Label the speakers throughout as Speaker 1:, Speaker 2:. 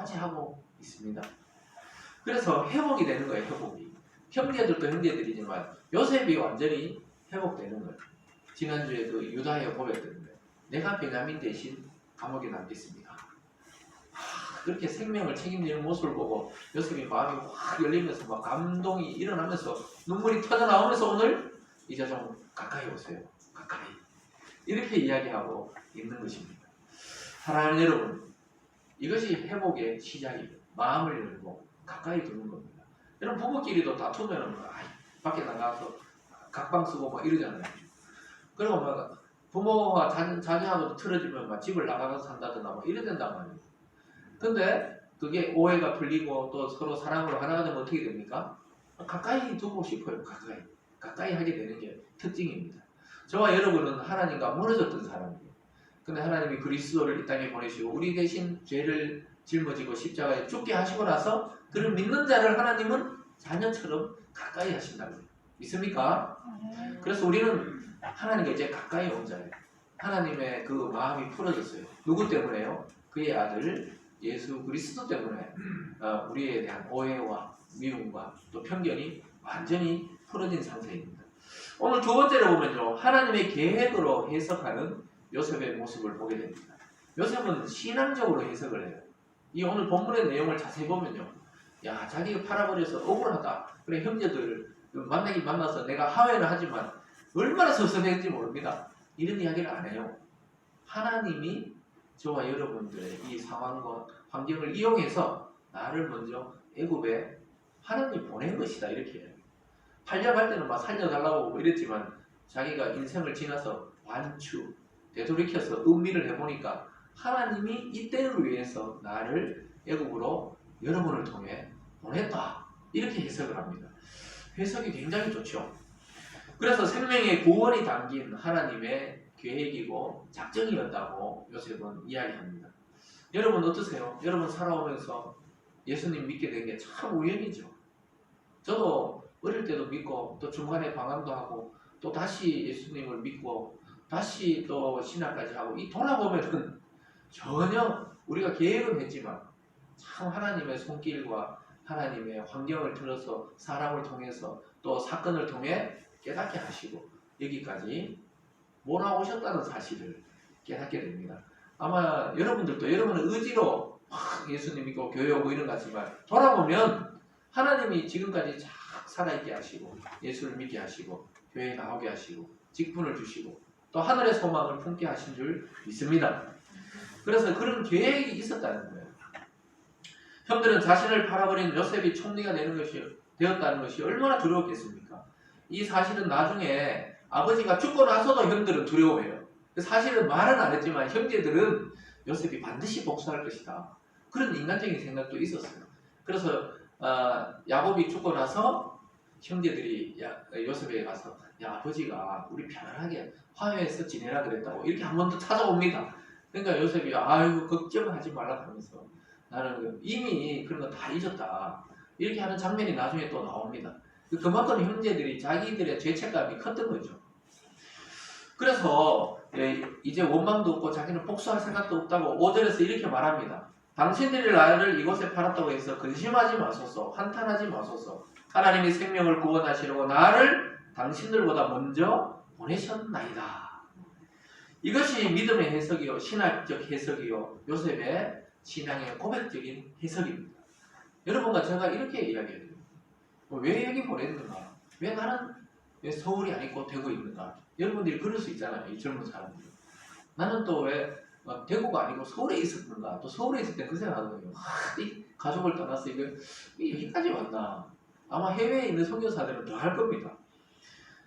Speaker 1: 똑같이 하고 있습니다. 그래서 회복이 되는 거예요. 회복이. 형제들도 형제들이지만 요셉이 완전히 회복되는 거예요. 지난주에도 유다에 고백했는데 내가 베냐민 대신 감옥에 남겠습니다. 그렇게 생명을 책임지는 모습을 보고 요셉이 마음이 확 열리면서 막 감동이 일어나면서 눈물이 터져나오면서 오늘 이제 좀 가까이 오세요. 가까이. 이렇게 이야기하고 있는 것입니다. 사랑하는 여러분, 이것이 회복의 시작이에요. 마음을 열고 가까이 두는 겁니다. 여러분 부부끼리도 다투면은 밖에 나가서 각방 쓰고 막 이러잖아요. 그리고 막 부모와 자녀하고도 틀어지면 막 집을 나가서 산다든가 막 이래 된단 말이에요. 근데 그게 오해가 풀리고 또 서로 사랑으로 하나가 되면 어떻게 됩니까? 가까이 두고 싶어요. 가까이 하게 되는 게 특징입니다. 저와 여러분은 하나님과 멀어졌던 사람이에요. 근데 하나님이 그리스도를 이 땅에 보내시고 우리 대신 죄를 짊어지고 십자가에 죽게 하시고 나서 그를 믿는 자를 하나님은 자녀처럼 가까이 하신다고요. 믿습니까? 그래서 우리는 하나님과 이제 가까이 온 자예요. 하나님의 그 마음이 풀어졌어요. 누구 때문에요? 그의 아들 예수 그리스도 때문에 우리에 대한 오해와 미움과 또 편견이 완전히 풀어진 상태입니다. 오늘 두 번째로 보면요, 하나님의 계획으로 해석하는 요셉의 모습을 보게 됩니다. 요셉은 신앙적으로 해석을 해요. 이 오늘 본문의 내용을 자세히 보면요, 야, 자기가 팔아버려서 억울하다. 그래, 형제들 만나긴 만나서 내가 하회는 하지만 얼마나 섭섭했는지 모릅니다. 이런 이야기를 안 해요. 하나님이 저와 여러분들의 이 상황과 환경을 이용해서 나를 먼저 애굽에 하나님이 보낸 것이다, 이렇게 해요. 팔려갈 때는 막 살려달라고 이랬지만 자기가 인생을 지나서 완추, 되돌이켜서 음미를 해보니까 하나님이 이때를 위해서 나를 애굽으로 여러분을 통해 보냈다, 이렇게 해석을 합니다. 해석이 굉장히 좋죠. 그래서 생명의 구원이 담긴 하나님의 계획이고 작정이었다고 요셉은 이야기합니다. 여러분 어떠세요? 여러분 살아오면서 예수님 믿게 된 게 참 우연이죠. 저도 어릴 때도 믿고 또 중간에 방황도 하고 또 다시 예수님을 믿고 다시 또 신학까지 하고 이 돌아보면은 전혀 우리가 계획은 했지만 참 하나님의 손길과 하나님의 환경을 틀어서 사람을 통해서 또 사건을 통해 깨닫게 하시고 여기까지 몰아오셨다는 사실을 깨닫게 됩니다. 아마 여러분들도 여러분의 의지로 예수님 믿고 교회 오고 이런 것 같지만 돌아보면 하나님이 지금까지 쫙 살아있게 하시고 예수를 믿게 하시고 교회에 나오게 하시고 직분을 주시고 또 하늘의 소망을 품게 하신 줄 믿습니다. 그래서 그런 계획이 있었다는 거예요. 형들은 자신을 팔아버린 요셉이 총리가 되었다는 것이 얼마나 두려웠겠습니까? 이 사실은 나중에 아버지가 죽고 나서도 형들은 두려워해요. 사실은 말은 안 했지만 형제들은 요셉이 반드시 복수할 것이다, 그런 인간적인 생각도 있었어요. 그래서 야곱이 죽고 나서 형제들이 요셉에게 가서 야, 아버지가 우리 편안하게 화해해서 지내라 그랬다고 이렇게 한 번 더 찾아옵니다. 그러니까 요셉이 아이고 걱정하지 말라 하면서 나는 이미 그런 거 다 잊었다, 이렇게 하는 장면이 나중에 또 나옵니다. 그만큼 형제들이 자기들의 죄책감이 컸던 거죠. 그래서 이제 원망도 없고 자기는 복수할 생각도 없다고 5절에서 이렇게 말합니다. 당신들이 나를 이곳에 팔았다고 해서 근심하지 마소서, 한탄하지 마소서. 하나님이 생명을 구원하시려고 나를 당신들보다 먼저 보내셨나이다. 이것이 믿음의 해석이요, 신학적 해석이요, 요셉의 신앙의 고백적인 해석입니다. 여러분과 제가 이렇게 이야기해요. 왜 여기 보냈는가? 왜 나는 왜 서울이 아니고 대구에 있는가? 여러분들이 그럴 수 있잖아요, 이 젊은 사람들. 나는 또 왜 대구가 아니고 서울에 있었는가? 또 서울에 있을 때 그 생각하거든요. 이 가족을 떠나서 여기까지 왔나? 아마 해외에 있는 선교사들은 더 할 겁니다.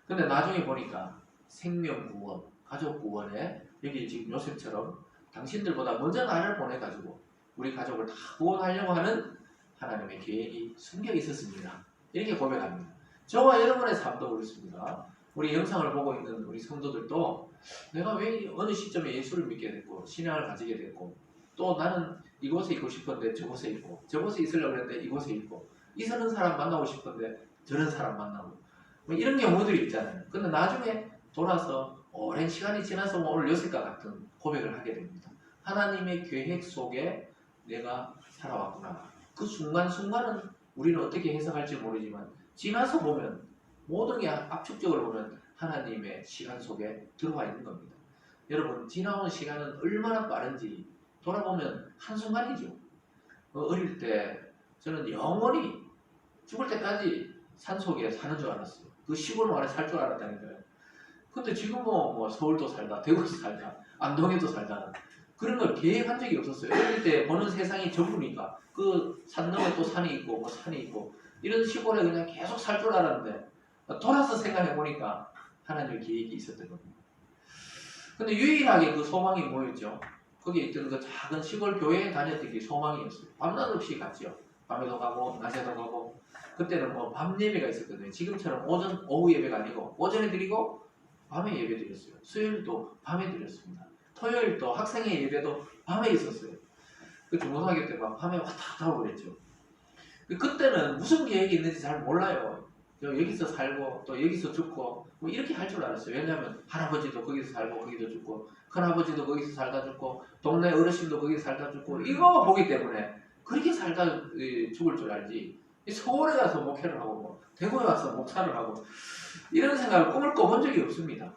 Speaker 1: 근데 나중에 보니까 생명 구원, 가족 구원에 여기 지금 요셉처럼 당신들보다 먼저 나를 보내가지고 우리 가족을 다 구원하려고 하는 하나님의 계획이 숨겨 있었습니다. 이렇게 고백합니다. 저와 여러분의 삶도 그렇습니다. 우리 영상을 보고 있는 우리 성도들도 내가 왜 어느 시점에 예수를 믿게 됐고 신앙을 가지게 됐고 또 나는 이곳에 있고 싶은데 저곳에 있고 저곳에 있으려고 했는데 이곳에 있고 이런 사람 만나고 싶은데 저런 사람 만나고 뭐 이런 경우들이 있잖아요. 근데 나중에 돌아서 오랜 시간이 지나서 오늘 요셉과 같은 고백을 하게 됩니다. 하나님의 계획 속에 내가 살아왔구나. 그 순간순간은 우리는 어떻게 해석할지 모르지만 지나서 보면 모든 게 압축적으로 보면 하나님의 시간 속에 들어와 있는 겁니다. 여러분 지나온 시간은 얼마나 빠른지 돌아보면 한순간이죠. 어릴 때 저는 영원히 죽을 때까지 산속에 사는 줄 알았어요. 그 시골 마을에 살 줄 알았다니까요. 근데 지금 뭐 서울도 살다, 대구도 살다, 안동에도 살다 그런 걸 계획한 적이 없었어요. 어릴 때 보는 세상이 전부니까 그 산 너머에 또 산이 있고 뭐 산이 있고 이런 시골에 그냥 계속 살 줄 알았는데 돌아서 생각해 보니까 하나님의 계획이 있었던 겁니다. 근데 유일하게 그 소망이 뭐였죠? 거기에 있던 그 작은 시골 교회에 다녔던 게 소망이었어요. 밤낮 없이 갔죠. 밤에도 가고 낮에도 가고 그때는 뭐 밤 예배가 있었거든요. 지금처럼 오후 예배가 아니고 오전에 드리고 밤에 예배 드렸어요. 수요일도 밤에 드렸습니다. 토요일도 학생의 예배도 밤에 있었어요. 그 중고등학교 때 막 밤에 왔다 갔다 하고 그랬죠. 그때는 무슨 계획이 있는지 잘 몰라요. 여기서 살고 또 여기서 죽고 뭐 이렇게 할 줄 알았어요. 왜냐하면 할아버지도 거기서 살고 거기서 죽고 큰아버지도 거기서 살다 죽고 동네 어르신도 거기서 살다 죽고 이거 보기 때문에 그렇게 살다 죽을 줄 알지. 서울에 가서 목회를 하고 뭐 대구에 와서 목사를 하고 이런 생각을 꿈을 꿔본 적이 없습니다.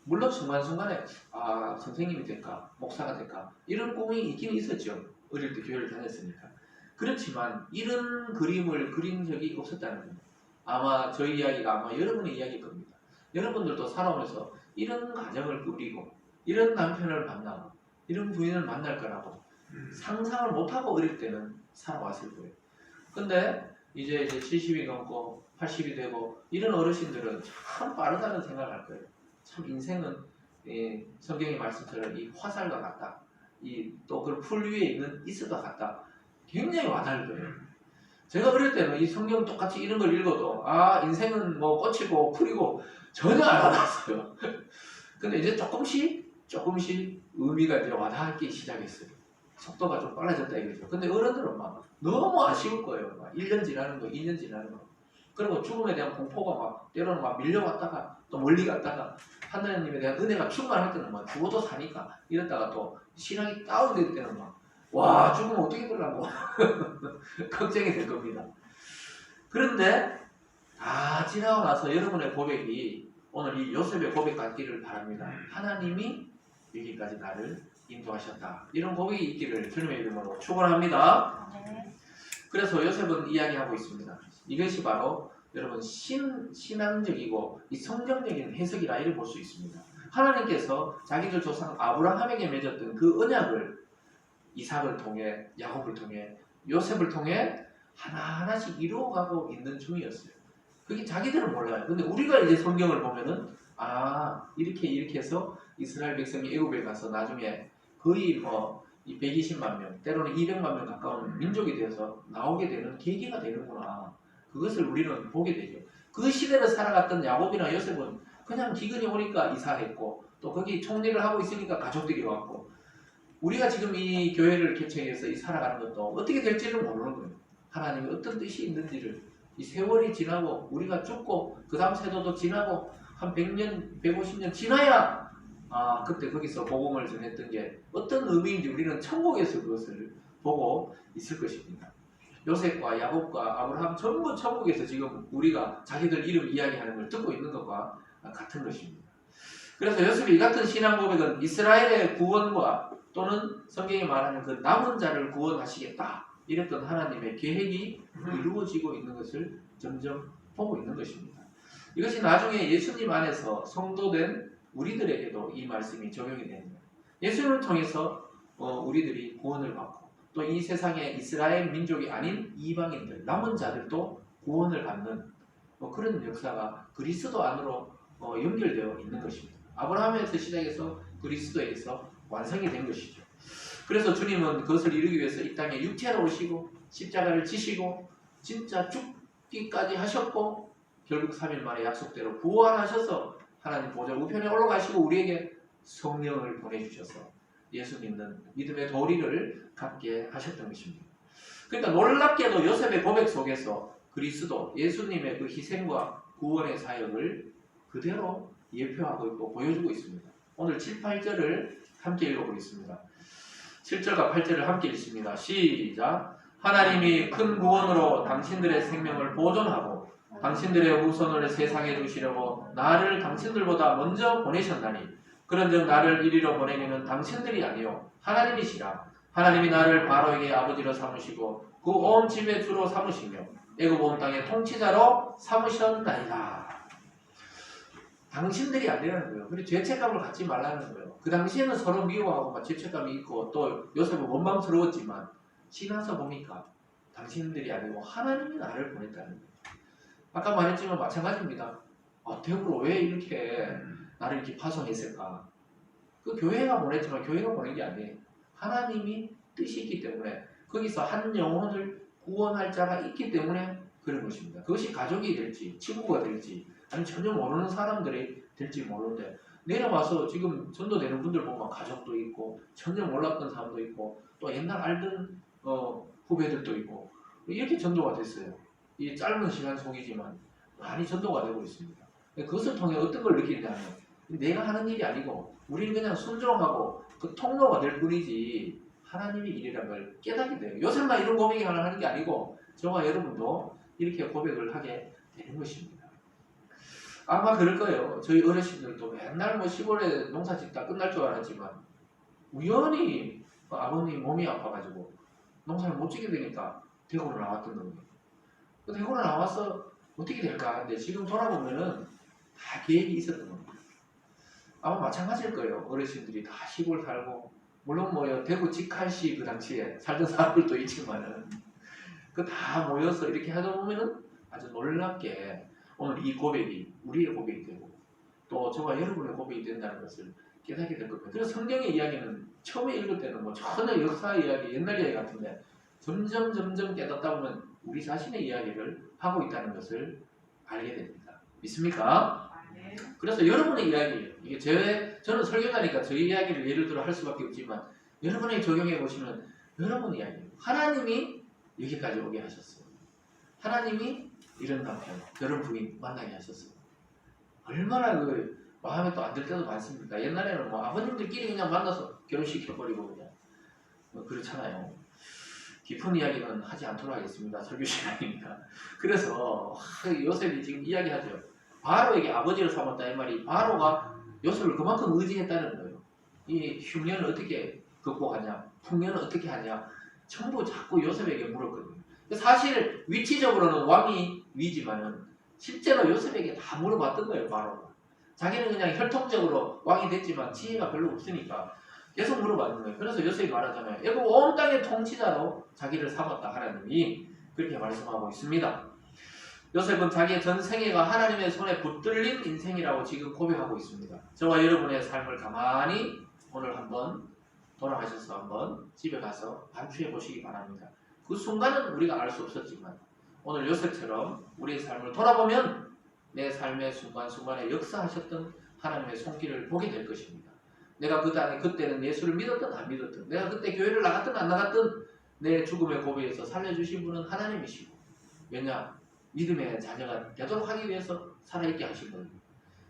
Speaker 1: 물론 순간순간에 선생님이 될까 목사가 될까 이런 꿈이 있긴 있었죠. 어릴 때 교회를 다녔으니까. 그렇지만 이런 그림을 그린 적이 없었다는 겁니다. 아마 저희 이야기가 아마 여러분의 이야기일 겁니다. 여러분들도 살아오면서 이런 가정을 꾸리고 이런 남편을 만나고 이런 부인을 만날 거라고 상상을 못하고 어릴 때는 살아왔을 거예요. 근데 이제 70이 넘고 80이 되고 이런 어르신들은 참 빠르다는 생각을 할 거예요. 참 인생은 성경의 말씀처럼 이 화살과 같다. 또 그 풀 위에 있는 이슬과 같다. 굉장히 와닿을 거예요. 제가 어릴 때는 이 성경 똑같이 이런 걸 읽어도 인생은 뭐 꽃이고 풀이고 전혀 안 와닿았어요. 근데 이제 조금씩 의미가 이제 와닿기 시작했어요. 속도가 좀 빨라졌다 이거죠. 근데 어른들은 막 너무 아쉬울 거예요. 막 1년 지나는 거, 2년 지나는 거. 그리고 죽음에 대한 공포가 막 때로는 막 밀려왔다가 또 멀리 갔다가 하나님에 대한 은혜가 충만할 때는 막 죽어도 사니까 이랬다가 또 신앙이 다운될 때는 막 와 죽으면 어떻게 되려고 걱정이 될 겁니다. 그런데 다 지나고 나서 여러분의 고백이 오늘 이 요셉의 고백 같기를 바랍니다. 하나님이 여기까지 나를 인도하셨다. 이런 고백이 있기를 주님의 이름으로 축원합니다. 그래서 요셉은 이야기하고 있습니다. 이것이 바로 여러분 신앙적이고 이 성경적인 해석이라 이를 볼 수 있습니다. 하나님께서 자기들 조상 아브라함에게 맺었던 그 언약을 이삭을 통해 야곱을 통해 요셉을 통해 하나하나씩 이루어가고 있는 중이었어요. 그게 자기들은 몰라요. 근데 우리가 이제 성경을 보면은 이렇게 해서 이스라엘 백성이 애굽에 가서 나중에 거의 뭐 120만 명, 때로는 200만 명 가까운 민족이 되어서 나오게 되는 계기가 되는구나. 그것을 우리는 보게 되죠. 그 시대를 살아갔던 야곱이나 요셉은 그냥 기근이 오니까 이사했고 또 거기 총리를 하고 있으니까 가족들이 왔고 우리가 지금 이 교회를 개척해서 살아가는 것도 어떻게 될지를 모르는 거예요. 하나님이 어떤 뜻이 있는지를 이 세월이 지나고 우리가 죽고 그 다음 세도도 지나고 한 100년, 150년 지나야 그때 거기서 복음을 전했던 게 어떤 의미인지 우리는 천국에서 그것을 보고 있을 것입니다. 요셉과 야곱과 아브라함 전부 천국에서 지금 우리가 자기들 이름 이야기하는 걸 듣고 있는 것과 같은 것입니다. 그래서 요셉이 이 같은 신앙 고백은 이스라엘의 구원과 또는 성경이 말하는 그 남은 자를 구원하시겠다 이랬던 하나님의 계획이 이루어지고 있는 것을 점점 보고 있는 것입니다. 이것이 나중에 예수님 안에서 성도된 우리들에게도 이 말씀이 적용이 되는 거예요. 예수님을 통해서 우리들이 구원을 받고 또 이 세상의 이스라엘 민족이 아닌 이방인들, 남은 자들도 구원을 받는 그런 역사가 그리스도 안으로 연결되어 있는 것입니다. 아브라함에서 시작해서 그리스도에서 완성이 된 것이죠. 그래서 주님은 그것을 이루기 위해서 이 땅에 육체로 오시고 십자가를 지시고 진짜 죽기까지 하셨고 결국 3일 만에 약속대로 부활하셔서 하나님 보좌 우편에 올라가시고 우리에게 성령을 보내주셔서 예수 믿는 믿음의 도리를 갖게 하셨던 것입니다. 그러니까 놀랍게도 요셉의 고백 속에서 그리스도 예수님의 그 희생과 구원의 사역을 그대로 예표하고 있고 보여주고 있습니다. 오늘 7, 8절을 함께 읽어보겠습니다. 7절과 8절을 함께 읽습니다. 시작. 하나님이 큰 구원으로 당신들의 생명을 보존하고 당신들의 후손을 세상에 두시려고 나를 당신들보다 먼저 보내셨나니 그런즉 나를 이리로 보내기는 당신들이 아니요 하나님이시라. 하나님이 나를 바로에게 아버지로 삼으시고 그 온 집의 주로 삼으시며 애굽 온 땅의 통치자로 삼으셨나이다. 당신들이 아니라는 거예요. 그리고 죄책감을 갖지 말라는 거예요. 그 당시에는 서로 미워하고 막 죄책감이 있고 또 요셉은 원망스러웠지만 지나서 보니까 당신들이 아니고 하나님이 나를 보냈다는 거예요. 아까 말했지만 마찬가지입니다. 대우로 왜 이렇게 나를 이렇게 파송했을까? 그 교회가 보냈지만 교회가 보낸 게 아니에요. 하나님이 뜻이 있기 때문에 거기서 한 영혼을 구원할 자가 있기 때문에 그런 것입니다. 그것이 가족이 될지 친구가 될지 아니면 전혀 모르는 사람들이 될지 모르는데 내려와서 지금 전도되는 분들 보면 가족도 있고 전혀 몰랐던 사람도 있고 또 옛날 알던 후배들도 있고 이렇게 전도가 됐어요. 이 짧은 시간 속이지만 많이 전도가 되고 있습니다. 그것을 통해 어떤 걸 느끼냐면 내가 하는 일이 아니고 우리는 그냥 순종하고 그 통로가 될 뿐이지 하나님의 일이라는 걸 깨닫게 돼요. 요새만 이런 고백을 하는 게 아니고 저와 여러분도 이렇게 고백을 하게 되는 것입니다. 아마 그럴 거예요. 저희 어르신들도 맨날 뭐 시골에 농사 짓다 끝날 줄 알았지만 우연히 아버님 몸이 아파가지고 농사를 못 짓게 되니까 대구로 나왔던 겁니다. 대구로 나와서 어떻게 될까 하는데 지금 돌아보면은 다 계획이 있었던 겁니다. 아마 마찬가지일 거예요. 어르신들이 다 시골 살고 물론 뭐요 대구 직할시 그 당시에 살던 사람들도 있지만은 그 다 모여서 이렇게 하다 보면은 아주 놀랍게 오늘 이 고백이 우리의 고백이 되고 또 저와 여러분의 고백이 된다는 것을 깨닫게 될 겁니다. 그래서 성경의 이야기는 처음에 읽을 때는 뭐 전혀 역사 이야기, 옛날 이야기 같은데 점점 깨닫다 보면 우리 자신의 이야기를 하고 있다는 것을 알게 됩니다. 믿습니까?
Speaker 2: 네.
Speaker 1: 그래서 여러분의 이야기예요. 이게 저는 설교자니까 저희 이야기를 예를 들어 할 수밖에 없지만 여러분이 적용해 보시면 여러분 이야기예요. 하나님이 여기까지 오게 하셨어요. 하나님이 이런 남편, 저런 부인 만나게 하셨어요. 얼마나 그 마음에 또 안 들 때도 많습니다. 옛날에는 뭐 아버님들끼리 그냥 만나서 결혼시켜버리고 그냥 뭐 그렇잖아요. 깊은 이야기는 하지 않도록 하겠습니다. 설교 시간이니까. 그래서 요셉이 지금 이야기하죠. 바로에게 아버지를 삼았다 이 말이 바로가 요셉을 그만큼 의지했다는 거예요. 이 흉년을 어떻게 극복하냐, 풍년을 어떻게 하냐 전부 자꾸 요셉에게 물었거든요. 사실 위치적으로는 왕이 위지만은 실제로 요셉에게 다 물어봤던 거예요. 바로가. 자기는 그냥 혈통적으로 왕이 됐지만 지혜가 별로 없으니까 계속 물어봤는 거예요. 그래서 요셉이 말하잖아요. 애굽 온 땅의 통치자로 자기를 삼았다 하나님이 그렇게 말씀하고 있습니다. 요셉은 자기의 전 생애가 하나님의 손에 붙들린 인생이라고 지금 고백하고 있습니다. 저와 여러분의 삶을 가만히 오늘 한번 돌아가셔서 한번 집에 가서 반추해 보시기 바랍니다. 그 순간은 우리가 알 수 없었지만 오늘 요셉처럼 우리의 삶을 돌아보면 내 삶의 순간순간에 역사하셨던 하나님의 손길을 보게 될 것입니다. 내가 그때는 예수를 믿었든 안 믿었든 내가 그때 교회를 나갔든 안 나갔든 내 죽음의 고비에서 살려주신 분은 하나님이시고 왜냐? 믿음의 자녀가 되도록 하기 위해서 살아있게 하신 거예요.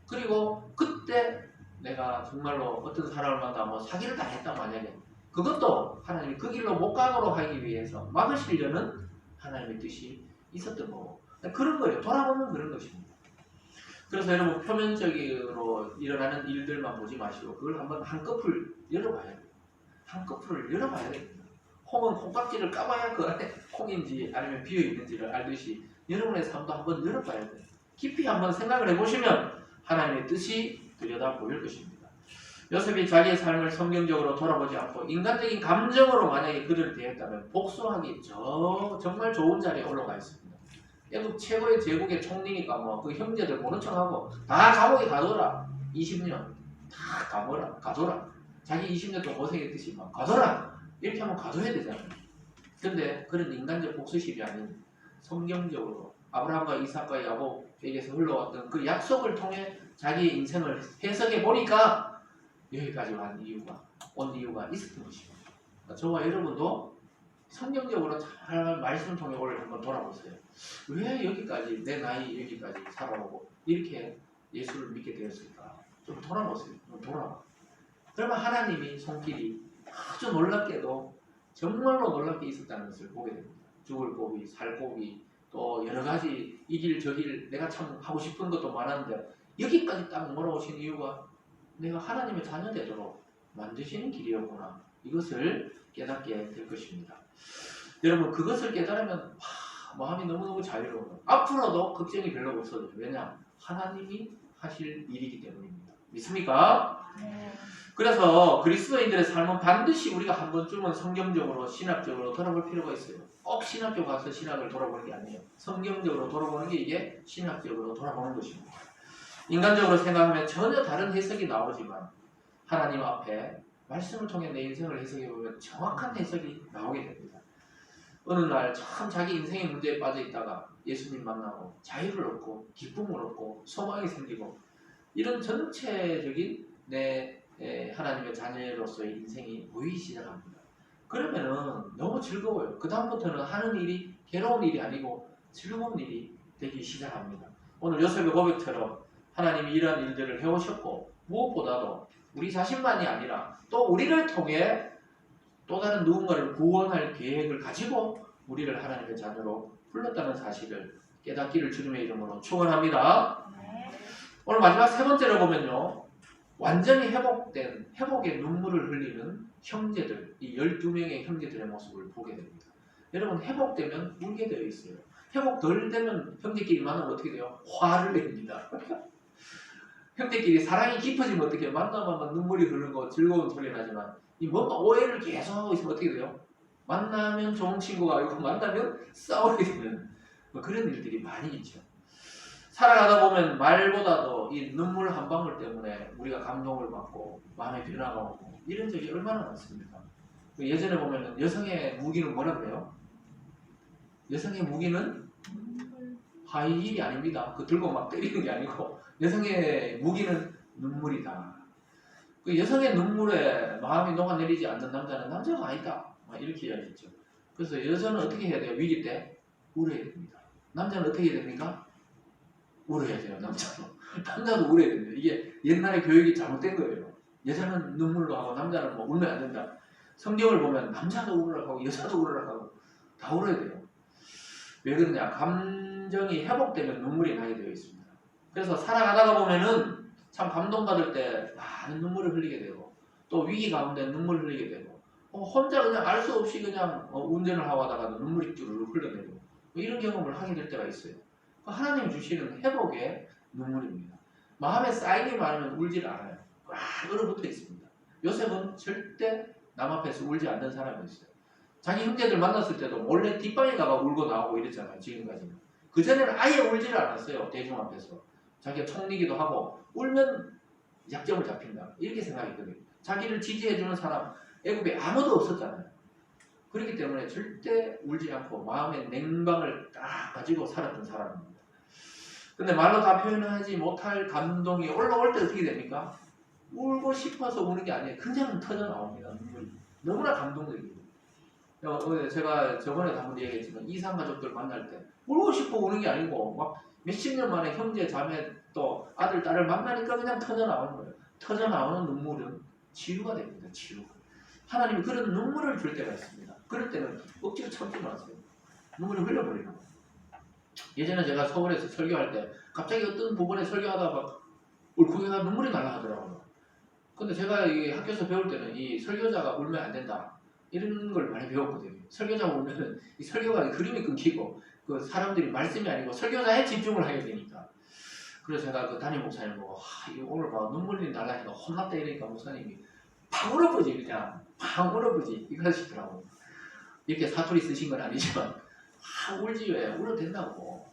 Speaker 1: 그리고 그때 내가 정말로 어떤 사람을 만나 뭐 사기를 당했다 만약에 그것도 하나님이 그 길로 못 가도록 하기 위해서 막으시려는 하나님의 뜻이 있었던 거고 그런 거예요. 돌아보면 그런 것입니다. 그래서 여러분 표면적으로 일어나는 일들만 보지 마시고 그걸 한번 한꺼풀 열어봐야 돼요. 한꺼풀을 열어봐야 됩니다. 콩은 콩깍지를 까봐야 그 안에 콩인지 아니면 비어있는지를 알듯이 여러분의 삶도 한번 열어봐야 돼요. 깊이 한번 생각을 해보시면 하나님의 뜻이 들여다 보일 것입니다. 요셉이 자기의 삶을 성경적으로 돌아보지 않고 인간적인 감정으로 만약에 그를 대했다면 복수하기 정말 좋은 자리에 올라가 있습니다. 애국 최고의 제국의 총리니까 뭐 그 형제들 모른 척하고 다 감옥에 가둬라. 20년 다 가둬라. 자기 20년 동안 고생했듯이 막 가둬라. 이렇게 하면 가둬야 되잖아요. 그런데 그런 인간적 복수심이 아닌 성경적으로 아브라함과 이삭과 야곱에게서 흘러왔던 그 약속을 통해 자기의 인생을 해석해 보니까 여기까지 온 이유가 있었던 것입니다. 그러니까 저와 여러분도 성경적으로 잘 말씀을 통해 오늘 한번 돌아보세요. 왜 여기까지 내 나이 여기까지 살아오고 이렇게 예수를 믿게 되었을까? 좀 돌아보세요. 돌아봐. 그러면 하나님이 손길이 아주 놀랍게도 정말로 놀랍게 있었다는 것을 보게 됩니다. 죽을 고비, 살 고비, 또 여러 가지 이 길 저 길 내가 참 하고 싶은 것도 많았는데 여기까지 딱 몰아오신 이유가 내가 하나님의 자녀 되도록 만드시는 길이었구나. 이것을 깨닫게 될 것입니다. 여러분 그것을 깨달으면 마음이 너무너무 자유로워요. 앞으로도 걱정이 별로 없어져요. 왜냐? 하나님이 하실 일이기 때문입니다. 믿습니까?
Speaker 2: 네.
Speaker 1: 그래서 그리스도인들의 삶은 반드시 우리가 한 번쯤은 성경적으로 신학적으로 돌아볼 필요가 있어요. 꼭 신학교 가서 신학을 돌아보는 게 아니에요. 성경적으로 돌아보는 게 이게 신학적으로 돌아보는 것입니다. 인간적으로 생각하면 전혀 다른 해석이 나오지만 하나님 앞에 말씀을 통해 내 인생을 해석해보면 정확한 해석이 나오게 됩니다. 어느 날 참 자기 인생의 문제에 빠져 있다가 예수님 만나고 자유를 얻고 기쁨을 얻고 소망이 생기고 이런 전체적인 내 하나님의 자녀로서의 인생이 보이기 시작합니다. 그러면은 너무 즐거워요. 그 다음부터는 하는 일이 괴로운 일이 아니고 즐거운 일이 되기 시작합니다. 오늘 요셉의 고백처럼 하나님이 이러한 일들을 해오셨고 무엇보다도 우리 자신만이 아니라 또 우리를 통해 또 다른 누군가를 구원할 계획을 가지고 우리를 하나님의 자녀로 불렀다는 사실을 깨닫기를 주님의 이름으로 축원합니다.
Speaker 2: 네.
Speaker 1: 오늘 마지막 세 번째로 보면요. 완전히 회복된 회복의 눈물을 흘리는 형제들, 이 12명의 형제들의 모습을 보게 됩니다. 여러분 회복되면 울게 되어 있어요. 회복 덜 되면 형제끼리 만나면 어떻게 돼요? 화를 냅니다. 형제끼리 사랑이 깊어지면 어떻게 해요? 만나면 눈물이 흐르고 즐거운 소리 나지만 이 뭔가 오해를 계속 하고 있으면 어떻게 돼요? 만나면 좋은 친구가 아니고 만나면 싸우게 되는 그런 일들이 많이 있죠. 살아가다 보면 말보다도 이 눈물 한 방울 때문에 우리가 감동을 받고 마음의 변화가 오고 이런 적이 얼마나 많습니까? 예전에 보면 여성의 무기는 뭐라 그래요? 여성의 무기는 하이힐이 아닙니다. 그 들고 막 때리는 게 아니고 여성의 무기는 눈물이다. 그 여성의 눈물에 마음이 녹아내리지 않는 남자는 남자가 아니다. 이렇게 이야기했죠. 그래서 여자는 어떻게 해야 돼요? 위기 때 울어야 됩니다. 남자는 어떻게 해야 됩니까? 울어야 돼요. 남자도 울어야 됩니다. 이게 옛날에 교육이 잘못된 거예요. 여자는 눈물로 하고 남자는 뭐 울면 안 된다. 성경을 보면 남자도 울으라고 하고 여자도 울으라고 하고 다 울어야 돼요. 왜 그러냐? 감정이 회복되면 눈물이 나게 되어 있습니다. 그래서 살아가다가 보면은 참 감동받을 때 많은 눈물을 흘리게 되고 또 위기 가운데 눈물을 흘리게 되고 혼자 그냥 알 수 없이 그냥 운전을 하고 하다가도 눈물이 쭈르륵 흘러내리고 이런 경험을 하게 될 때가 있어요. 하나님 주시는 회복의 눈물입니다. 마음에 쌓이기 많으면 울질 않아요. 꽉 얼어붙어 있습니다. 요셉은 절대 남 앞에서 울지 않는 사람이었어요. 자기 형제들 만났을 때도 몰래 뒷방에 가가 울고 나오고 이랬잖아요. 지금까지는. 그전에는 아예 울지를 않았어요. 대중 앞에서. 자기가 총리기도 하고 울면 약점을 잡힌다. 이렇게 생각했거든요. 자기를 지지해주는 사람 애굽에 아무도 없었잖아요. 그렇기 때문에 절대 울지 않고 마음의 냉방을 딱 가지고 살았던 사람입니다. 근데 말로 다 표현하지 못할 감동이 올라올 때 어떻게 됩니까? 울고 싶어서 우는 게 아니에요. 그냥 터져 나옵니다. 너무나 감동적이에요. 제가 저번에 한번 얘기했지만 이상 가족들 만날 때 울고 싶어 우는 게 아니고 막 몇십 년 만에 형제 자매 또 아들 딸을 만나니까 그냥 터져 나오는 거예요. 터져 나오는 눈물은 치유가 됩니다. 치유. 하나님이 그런 눈물을 줄 때가 있습니다. 그럴 때는 억지로 참지 마세요. 눈물을 흘려버리는 거예요. 예전에 제가 서울에서 설교할 때 갑자기 어떤 부분에 설교하다가 막 울컥해가 눈물이 날아가더라고요. 근데 제가 이 학교에서 배울 때는 이 설교자가 울면 안 된다. 이런 걸 많이 배웠거든요. 설교자가 울면은 이 설교가 그림이 끊기고 그 사람들이 말씀이 아니고 설교자에 집중을 하게 되니까. 그래서 제가 그 담임 목사님 보고 이거 오늘 봐 눈물이 날라니까 혼났다 이러니까 목사님이 팍 울어보지 그냥 팍 울어보지 이거 하시더라고요. 이렇게 사투리 쓰신 건 아니지만 울지 왜 울어도 된다고.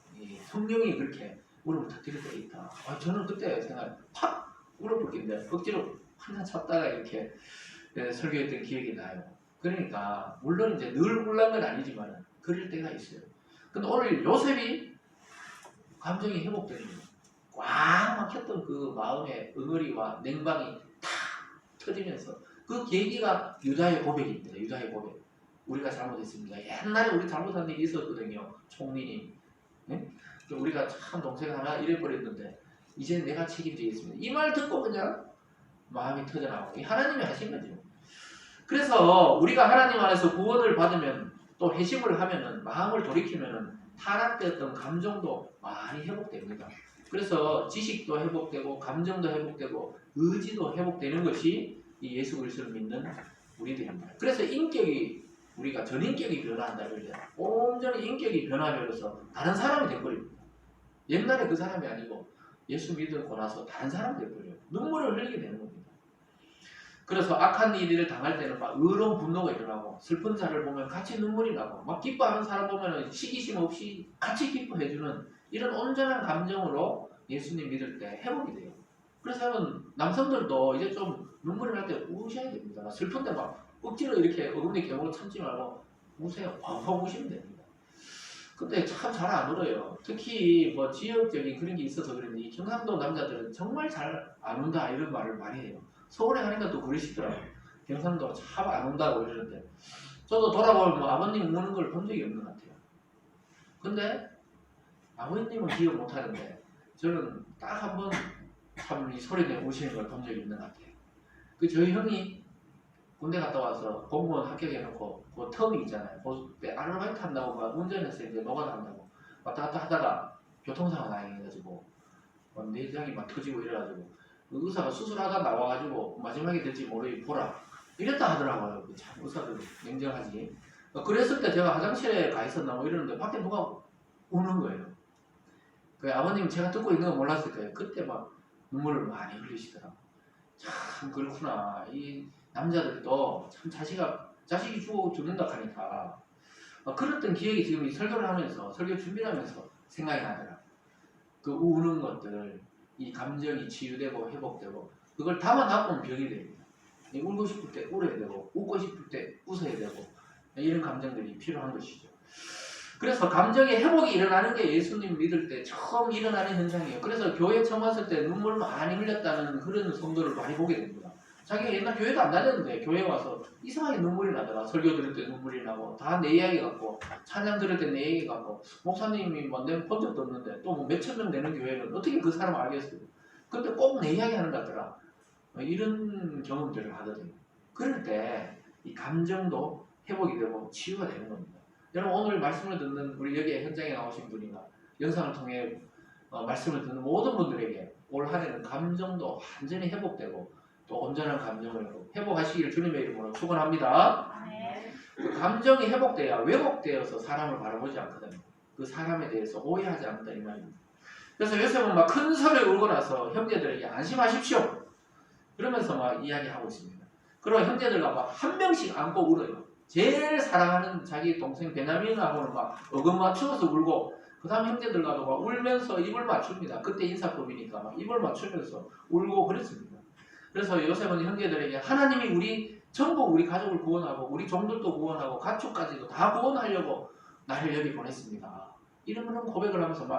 Speaker 1: 성령이 그렇게 울음을 터뜨릴 때 있다. 저는 그때 생각 팍 울어버리는데 억지로 한참 참다가 이렇게 설교했던 기억이 나요. 그러니까 물론 이제 늘 울란 건 아니지만 그럴 때가 있어요. 근데 오늘 요셉이 감정이 회복되는 거예요. 꽉 막혔던 그 마음의 응어리와 냉방이 탁 터지면서 그 계기가 유다의 고백입니다. 유다의 고백. 우리가 잘못했습니다. 옛날에 우리 잘못한 일이 있었거든요. 총리님. 네? 우리가 참 동생 하나 이래버렸는데 이제 내가 책임지겠습니다. 이 말 듣고 그냥 마음이 터져나오고 하나님이 하신 거죠. 그래서 우리가 하나님 안에서 구원을 받으면 또 회심을 하면은 마음을 돌이키면은 타락되었던 감정도 많이 회복됩니다. 그래서 지식도 회복되고 감정도 회복되고 의지도 회복되는 것이 이 예수 그리스도를 믿는 우리들입니다. 그래서 인격이 우리가 전인격이 변화한다 그러죠. 온전히 인격이 변화되어서 다른 사람이 돼버립니다. 옛날에 그 사람이 아니고 예수 믿고 나서 다른 사람이 돼버려요. 눈물을 흘리게 되는 겁니다. 그래서 악한 일을 당할 때는 막 의로운 분노가 일어나고 슬픈 자를 보면 같이 눈물이 나고 막 기뻐하는 사람 보면 시기심 없이 같이 기뻐해주는 이런 온전한 감정으로 예수님 믿을 때 회복이 돼요. 그래서 여러분 남성들도 이제 좀 눈물이 날 때 우셔야 됩니다. 슬픈데 막 억지로 이렇게 어금니 개목을 참지 말고 우세요. 펑펑 우시면 됩니다. 근데 참 잘 안 울어요. 특히 뭐 지역적인 그런 게 있어서 그런지 경상도 남자들은 정말 잘 안 운다 이런 말을 많이 해요. 서울에 가니까 또 그러시더라고요. 경상도 참 안 운다고 이러는데 저도 돌아보면 뭐 아버님 우는 걸 본 적이 없는 것 같아요. 근데 아버님은 기억 못 하는데 저는 딱 한 번 참 이 소리 내고 우시는 걸 본 적이 있는 것 같아요. 그 저희 형이 군대 갔다 와서 공무원 합격해놓고 그 텀이 있잖아요. 그때 아르바이트 한다고 막 운전해서 이제 노가다한다고 왔다 갔다 하다가 교통사고 나해가지고 내장이 막 터지고 이래가지고 의사가 수술하다 나와가지고 마지막에 될지 모르게 보라 이랬다 하더라고요. 참 의사들 냉정하지. 그랬을 때 제가 화장실에 가 있었나 뭐 이러는데 밖에 누가 우는 거예요. 그 아버님 제가 듣고 있는 거 몰랐을 거예요. 그때 막 눈물을 많이 흘리시더라고요. 참 그렇구나. 이 남자들도 참 자식이 죽는다 하니까 그랬던 기억이 지금 이 설교를 하면서 설교 준비를 하면서 생각이 나더라. 그 우는 것들, 이 감정이 치유되고 회복되고 그걸 담아놔보면 병이 됩니다. 울고 싶을 때 울어야 되고 웃고 싶을 때 웃어야 되고 이런 감정들이 필요한 것이죠. 그래서 감정의 회복이 일어나는 게 예수님 믿을 때 처음 일어나는 현상이에요. 그래서 교회 처음 왔을 때 눈물 많이 흘렸다는 그런 성도를 많이 보게 됩니다. 자기가 옛날 교회도 안 다녔는데 교회 와서 이상하게 눈물이 나더라. 설교 들을 때 눈물이 나고 다 내 이야기 같고 찬양 들을 때 내 얘기 같고 목사님이 뭐 내가 본 적도 없는데 또 뭐 몇천 명 되는 교회는 어떻게 그 사람을 알겠어요. 근데 꼭 내 이야기 하는 것 같더라. 이런 경험들을 하거든요. 그럴 때 이 감정도 회복이 되고 치유가 되는 겁니다. 여러분 오늘 말씀을 듣는 우리 여기에 현장에 나오신 분이나 영상을 통해 말씀을 듣는 모든 분들에게 올 한해는 감정도 완전히 회복되고 또 온전한 감정을 회복하시기를 주님의 이름으로 축원합니다. 그 감정이 회복돼야 왜곡되어서 사람을 바라보지 않거든요. 그 사람에 대해서 오해하지 않는다 이 말입니다. 그래서 요셉은 막 큰 소리를 울고 나서 형제들에게 안심하십시오 그러면서 막 이야기하고 있습니다. 그리고 형제들과 막 한 명씩 안고 울어요. 제일 사랑하는 자기 동생 베냐민하고는 막 어금 맞추어서 울고 그 다음 형제들과도 막 울면서 입을 맞춥니다. 그때 인사법이니까 막 입을 맞추면서 울고 그랬습니다. 그래서 요셉은 형제들에게 하나님이 우리 전부 우리 가족을 구원하고 우리 종들도 구원하고 가축까지도 다 구원하려고 나를 여기 보냈습니다. 이런 고백을 하면서 막